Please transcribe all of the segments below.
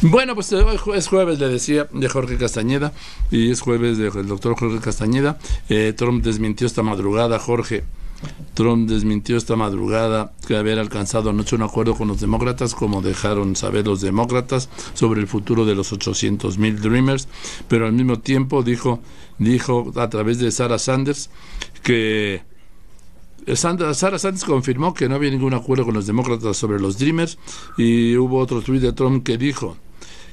Bueno, pues es jueves, le decía, de Jorge Castañeda, y es jueves del doctor Jorge Castañeda. Trump desmintió esta madrugada, Jorge. Trump desmintió esta madrugada que haber alcanzado anoche un acuerdo con los demócratas, como dejaron saber los demócratas, sobre el futuro de los 800,000 Dreamers, pero al mismo tiempo dijo a través de Sarah Sanders que Sarah Sanders confirmó que no había ningún acuerdo con los demócratas sobre los Dreamers, y hubo otro tuit de Trump que dijo: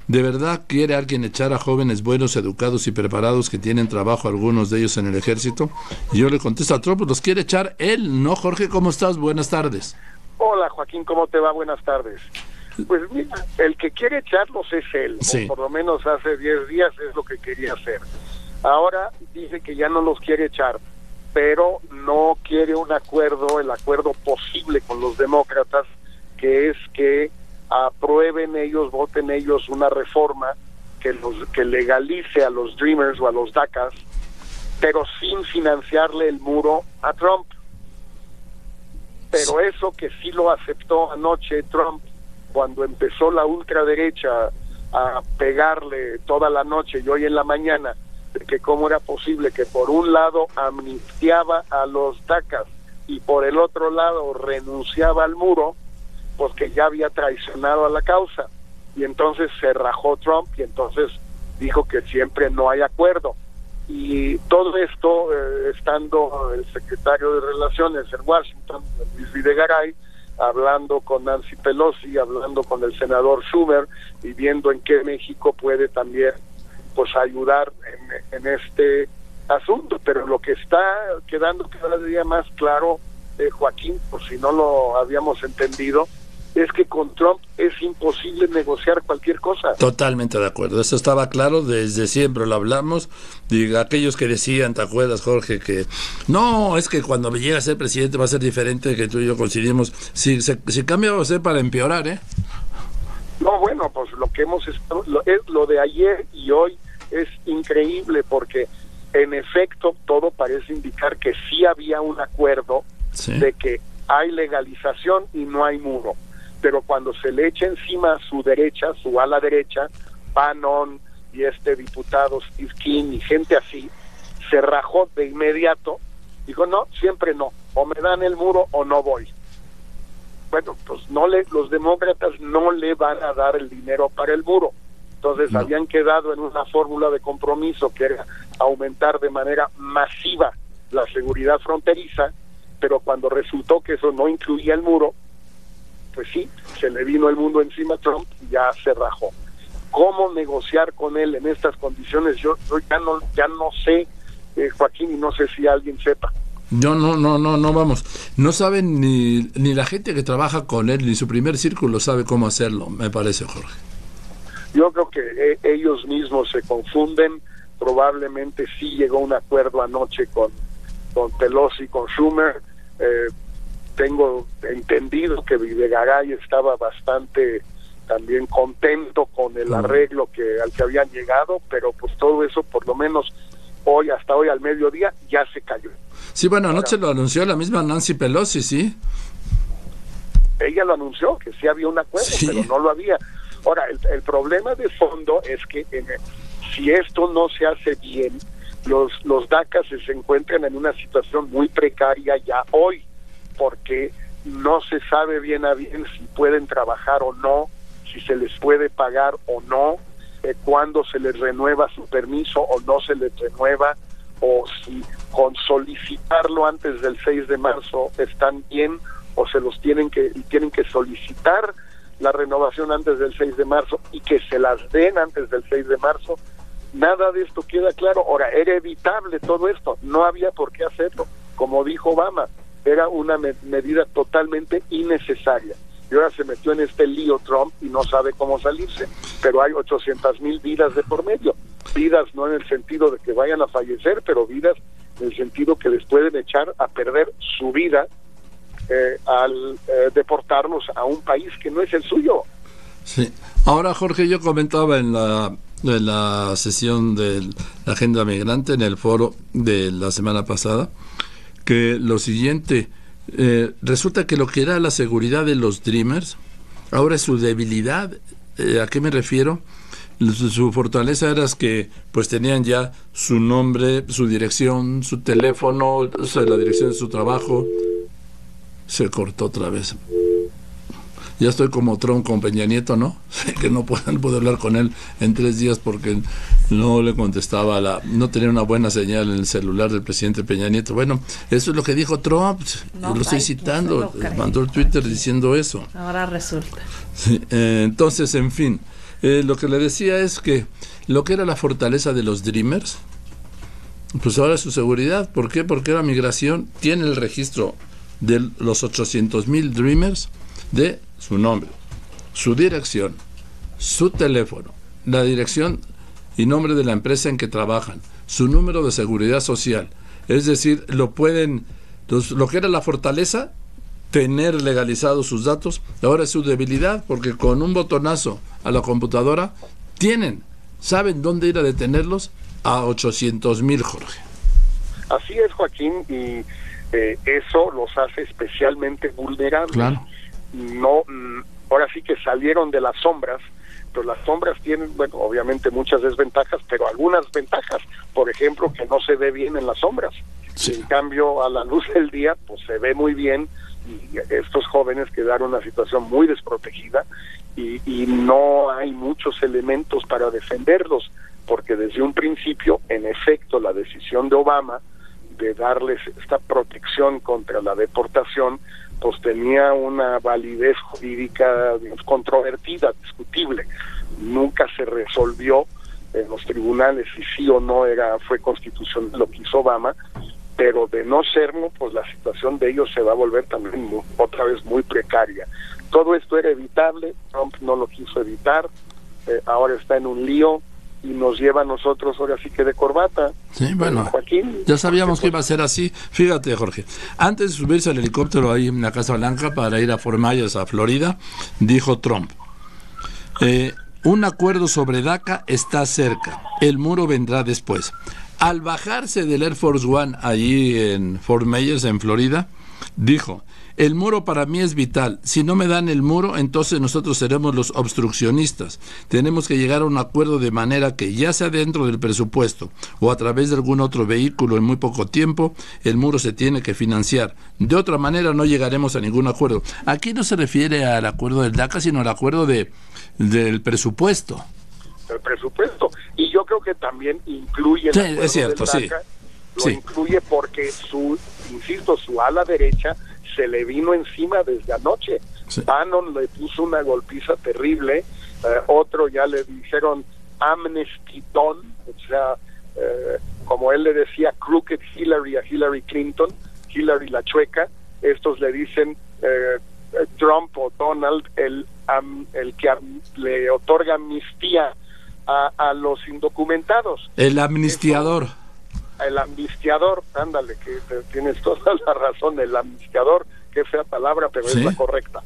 ¿de verdad quiere alguien echar a jóvenes buenos, educados y preparados que tienen trabajo, algunos de ellos en el ejército? Y yo le contesto a Trump: pues los quiere echar él, ¿no? Jorge, ¿cómo estás? Buenas tardes. Hola, Joaquín, ¿cómo te va? Buenas tardes. Pues mira, el que quiere echarlos es él, sí. Por lo menos hace 10 días es lo que quería hacer. Ahora dice que ya no los quiere echar, pero no quiere un acuerdo, el acuerdo posible con los demócratas, que es que aprueben ellos, voten ellos una reforma que legalice a los Dreamers o a los DACAs, pero sin financiarle el muro a Trump. Pero eso que sí lo aceptó anoche Trump, cuando empezó la ultraderecha a pegarle toda la noche y hoy en la mañana, de que cómo era posible que por un lado amnistiaba a los DACAs y por el otro lado renunciaba al muro, pues que ya había traicionado a la causa. Y entonces se rajó Trump y entonces dijo que siempre no hay acuerdo. Y todo esto, estando el secretario de Relaciones en Washington, Luis Videgaray, hablando con Nancy Pelosi, hablando con el senador Schumer y viendo en qué México puede también pues ayudar en este asunto. Pero lo que está quedando cada día más claro, Joaquín, por si no lo habíamos entendido, es que con Trump es imposible negociar cualquier cosa. Totalmente de acuerdo, eso estaba claro desde siempre, lo hablamos. Y aquellos que decían, ¿te acuerdas, Jorge? Que no, es que cuando llegue a ser presidente va a ser diferente, que tú y yo coincidimos. Si cambia va a ser para empeorar, ¿eh? No, bueno, pues lo que hemos estado, lo de ayer y hoy es increíble, porque en efecto todo parece indicar que sí había un acuerdo, sí, de que hay legalización y no hay muro. Pero cuando se le echa encima a su derecha, su ala derecha, Bannon y este diputado Steve King y gente así, se rajó de inmediato, dijo no, siempre no, o me dan el muro o no voy. Bueno, pues los demócratas no le van a dar el dinero para el muro. Entonces no. Habían quedado en una fórmula de compromiso que era aumentar de manera masiva la seguridad fronteriza, pero cuando resultó que eso no incluía el muro, pues sí, se le vino el mundo encima a Trump y ya se rajó. ¿Cómo negociar con él en estas condiciones? Yo ya no sé, Joaquín, y no sé si alguien sepa. No, vamos. No saben ni la gente que trabaja con él, ni su primer círculo sabe cómo hacerlo, me parece, Jorge. Yo creo que ellos mismos se confunden. Probablemente sí llegó un acuerdo anoche con Pelosi, con Schumer. Tengo entendido que Videgaray estaba bastante también contento con el arreglo al que habían llegado, pero pues todo eso, por lo menos hasta hoy al mediodía, ya se cayó. Sí, bueno, anoche lo anunció la misma Nancy Pelosi, ¿sí? Ella lo anunció, que sí había un acuerdo, sí, pero no lo había. Ahora, el problema de fondo es que si esto no se hace bien, los DACAs se encuentran en una situación muy precaria ya hoy, porque no se sabe bien a bien si pueden trabajar o no, si se les puede pagar o no, cuándo se les renueva su permiso o no se les renueva, o si con solicitarlo antes del 6 de marzo están bien, o se los tienen que solicitar la renovación antes del 6 de marzo y que se las den antes del 6 de marzo. Nada de esto queda claro. Ahora, era evitable todo esto, no había por qué hacerlo. Como dijo Obama, era una medida totalmente innecesaria. Y ahora se metió en este lío Trump y no sabe cómo salirse. Pero hay 800,000 vidas de por medio. Vidas no en el sentido de que vayan a fallecer, pero vidas en el sentido que les pueden echar a perder su vida al deportarlos a un país que no es el suyo. Sí. Ahora, Jorge, yo comentaba en la sesión de la Agenda Migrante, en el foro de la semana pasada, que lo siguiente, resulta que lo que era la seguridad de los Dreamers, ahora es su debilidad ¿A qué me refiero? Su fortaleza era que pues tenían ya su nombre, su dirección, su teléfono, o sea, la dirección de su trabajo. Se cortó otra vez. Ya estoy como Trump con Peña Nieto, ¿no? Que no puedo hablar con él en 3 días porque no le contestaba, no tenía una buena señal en el celular del presidente Peña Nieto. Bueno, eso es lo que dijo Trump, no, lo estoy citando, mandó el Twitter diciendo eso. Ahora resulta. Sí, entonces, en fin, lo que le decía es que lo que era la fortaleza de los Dreamers, pues ahora es su seguridad. ¿Por qué? Porque la migración tiene el registro de los 800,000 Dreamers de su nombre, su dirección, su teléfono, la dirección y nombre de la empresa en que trabajan, su número de seguridad social. Es decir, lo que era la fortaleza, tener legalizados sus datos, ahora es su debilidad, porque con un botonazo a la computadora saben dónde ir a detenerlos a 800,000, Jorge. Así es, Joaquín, y eso los hace especialmente vulnerables. Claro. No, ahora sí que salieron de las sombras, pero las sombras tienen, bueno, obviamente muchas desventajas, pero algunas ventajas, por ejemplo, que no se ve bien en las sombras. Sí. En cambio, a la luz del día, pues se ve muy bien, y estos jóvenes quedaron en una situación muy desprotegida, y no hay muchos elementos para defenderlos, porque desde un principio, en efecto, la decisión de Obama de darles esta protección contra la deportación, pues tenía una validez jurídica controvertida, discutible. Nunca se resolvió en los tribunales si sí o no fue constitucional lo que hizo Obama, pero de no serlo, pues la situación de ellos se va a volver también otra vez muy precaria. Todo esto era evitable, Trump no lo quiso evitar, ahora está en un lío y nos lleva a nosotros ahora sí que de corbata. Sí, bueno, Joaquín, ya sabíamos que iba a ser así. Fíjate, Jorge, antes de subirse al helicóptero ahí en la Casa Blanca para ir a Fort Myers, a Florida, dijo Trump, un acuerdo sobre DACA está cerca, el muro vendrá después. Al bajarse del Air Force One allí en Fort Myers, en Florida, dijo, el muro para mí es vital. Si no me dan el muro, entonces nosotros seremos los obstruccionistas. Tenemos que llegar a un acuerdo de manera que ya sea dentro del presupuesto o a través de algún otro vehículo en muy poco tiempo, el muro se tiene que financiar. De otra manera no llegaremos a ningún acuerdo. Aquí no se refiere al acuerdo del DACA, sino al acuerdo del presupuesto. El presupuesto. Y yo creo que también incluye sí, es cierto, del DACA, lo incluye porque su ala derecha se le vino encima desde anoche. Sí. Bannon le puso una golpiza terrible, otro ya le dijeron Amnesty Don, o sea, como él le decía Crooked Hillary a Hillary Clinton, Hillary la chueca, estos le dicen Trump o Donald el que le otorga amnistía a los indocumentados. El amnistiador. El amnistiador, ándale, que tienes toda la razón, el amnistiador, qué fea palabra, pero ¿sí? Es la correcta.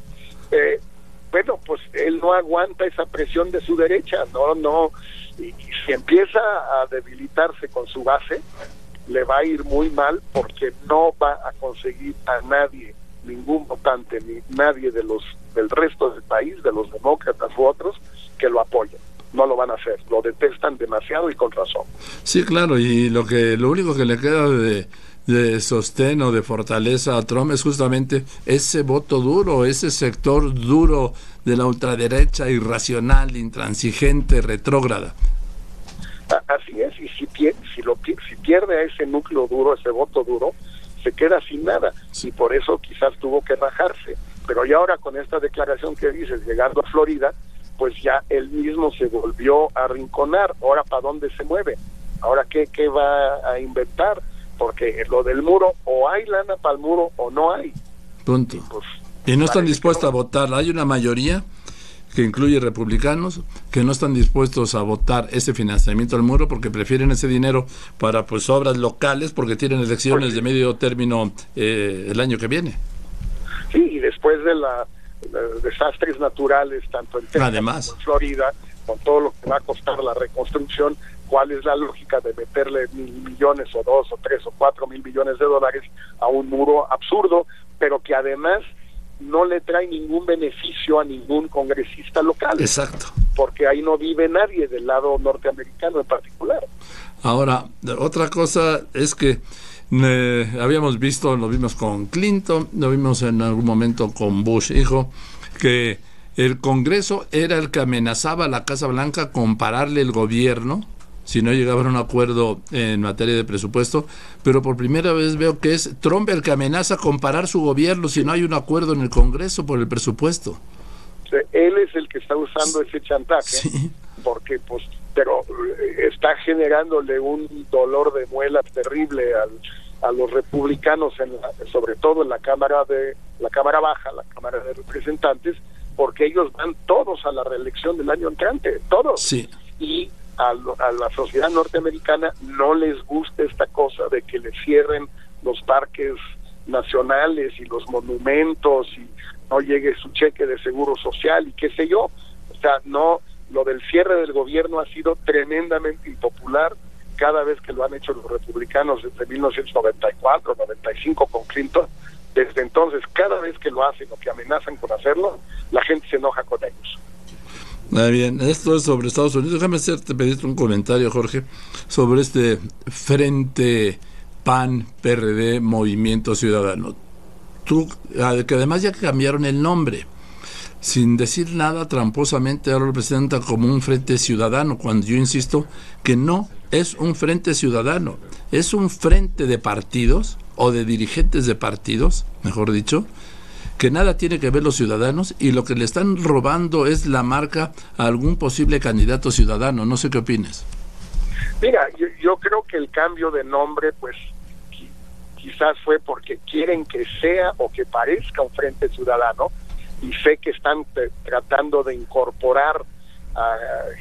Bueno, pues él no aguanta esa presión de su derecha, y si empieza a debilitarse con su base, le va a ir muy mal porque no va a conseguir a nadie, ningún votante, ni nadie del resto del país, de los demócratas u otros, que lo apoyen. No lo van a hacer, lo detestan demasiado y con razón. Sí, claro, y lo único que le queda de sostén o de fortaleza a Trump es justamente ese voto duro, ese sector duro de la ultraderecha irracional, intransigente, retrógrada. Así es, y si pierde a ese núcleo duro, ese voto duro, se queda sin nada, sí. Y por eso quizás tuvo que bajarse. Pero ya ahora con esta declaración que dices, llegando a Florida, pues ya él mismo se volvió a arrinconar. Ahora, ¿para dónde se mueve? Ahora, ¿qué va a inventar? Porque lo del muro, o hay lana para el muro o no hay. Punto. Y no están dispuestos a votar. Hay una mayoría que incluye republicanos que no están dispuestos a votar ese financiamiento al muro porque prefieren ese dinero para pues obras locales porque tienen elecciones de medio término el año que viene. Sí, y después de desastres naturales, tanto en Texas como en Florida, con todo lo que va a costar la reconstrucción, ¿cuál es la lógica de meterle 1,000 millones o 2 o 3 o 4 mil millones de dólares a un muro absurdo, pero que además no le trae ningún beneficio a ningún congresista local. Exacto. Porque ahí no vive nadie del lado norteamericano en particular. Ahora, otra cosa es que habíamos visto, lo vimos con Clinton, lo vimos en algún momento con Bush hijo, que el Congreso era el que amenazaba a la Casa Blanca con pararle el gobierno si no llegaban a un acuerdo en materia de presupuesto, pero por primera vez veo que es Trump el que amenaza con parar su gobierno si no hay un acuerdo en el Congreso por el presupuesto. Él es el que está usando ese chantaje, sí, porque pues, pero está generándole un dolor de muela terrible a los republicanos, sobre todo en la Cámara Baja, la Cámara de Representantes, porque ellos van todos a la reelección del año entrante, todos. Sí. Y a la sociedad norteamericana no les gusta esta cosa de que le cierren los parques nacionales y los monumentos y no llegue su cheque de seguro social y qué sé yo. O sea, no, lo del cierre del gobierno ha sido tremendamente impopular cada vez que lo han hecho los republicanos desde 1994, 95 con Clinton. Desde entonces, cada vez que lo hacen o que amenazan con hacerlo, la gente se enoja con ellos. Muy bien, esto es sobre Estados Unidos. Déjame pedirte un comentario, Jorge, sobre este Frente PAN, PRD, Movimiento Ciudadano. Tú, que además ya cambiaron el nombre, sin decir nada tramposamente, ahora lo presenta como un Frente Ciudadano, cuando yo insisto que no es un Frente Ciudadano, es un frente de partidos, o de dirigentes de partidos, mejor dicho, que nada tiene que ver los ciudadanos, y lo que le están robando es la marca a algún posible candidato ciudadano. No sé qué opinas. Mira, yo creo que el cambio de nombre, pues, quizás fue porque quieren que sea o que parezca un Frente Ciudadano, y sé que están tratando de incorporar a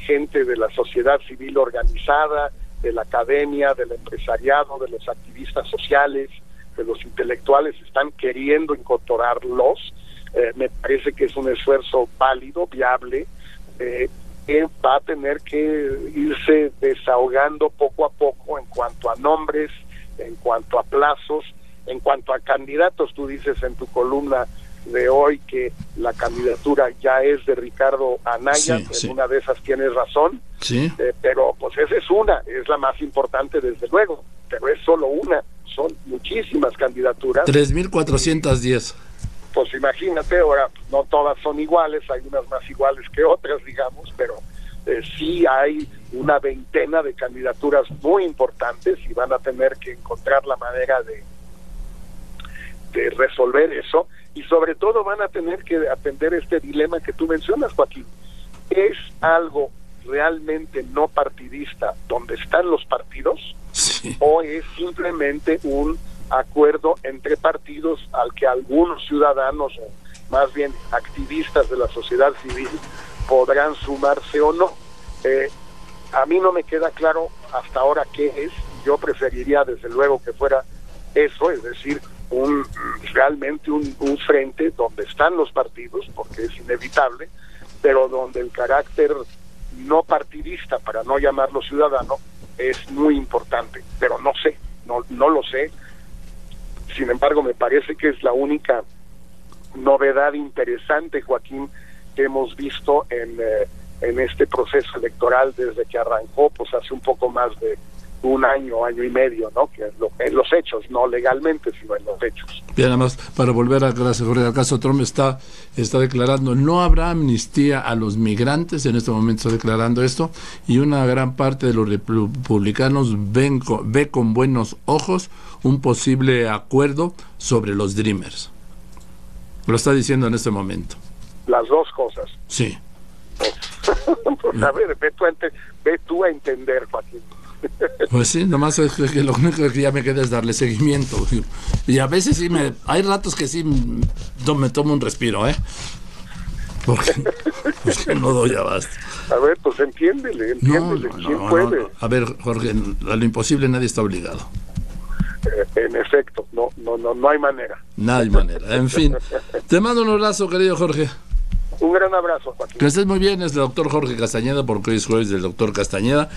gente de la sociedad civil organizada, de la academia, del empresariado, de los activistas sociales, de los intelectuales, están queriendo incorporarlos. Me parece que es un esfuerzo válido, viable, que va a tener que irse desahogando poco a poco en cuanto a nombres, en cuanto a plazos, en cuanto a candidatos. Tú dices en tu columna de hoy que la candidatura ya es de Ricardo Anaya, sí, sí. En una de esas tienes razón, sí. Pero pues esa es la más importante desde luego, pero es solo una, son muchísimas candidaturas. 3,410. Pues imagínate, ahora no todas son iguales, hay unas más iguales que otras, digamos, pero sí hay una veintena de candidaturas muy importantes y van a tener que encontrar la manera de resolver eso, y sobre todo van a tener que atender este dilema que tú mencionas, Joaquín. ¿Es algo realmente no partidista donde están los partidos? Sí. ¿O es simplemente un acuerdo entre partidos al que algunos ciudadanos, o más bien activistas de la sociedad civil, podrán sumarse o no? A mí no me queda claro hasta ahora qué es. Yo preferiría desde luego que fuera eso, es decir, realmente un frente donde están los partidos, porque es inevitable, pero donde el carácter no partidista, para no llamarlo ciudadano, es muy importante, pero no sé, no lo sé. Sin embargo, me parece que es la única novedad interesante, Joaquín, que hemos visto en este proceso electoral desde que arrancó, pues hace un poco más de un año y medio, ¿no? Que en los hechos, no legalmente, sino en los hechos. Bien, nada más, para volver al caso Trump, está declarando, no habrá amnistía a los migrantes, en este momento está declarando esto, y una gran parte de los republicanos ve con buenos ojos un posible acuerdo sobre los Dreamers. Lo está diciendo en este momento. Las dos cosas. Sí. Pues, a ver, ve tú a entender, Joaquín. Pues sí, nomás es que lo único que ya me queda es darle seguimiento. Y a veces sí hay ratos que sí me tomo un respiro, porque no doy abasto. A ver, pues entiéndele. No, ¿quién puede? No. A ver, Jorge, a lo imposible nadie está obligado. En efecto, no hay manera. No hay manera. En fin, te mando un abrazo, querido Jorge. Un gran abrazo, Joaquín. Que estés muy bien, es el doctor Jorge Castañeda, porque hoy es jueves del doctor Castañeda.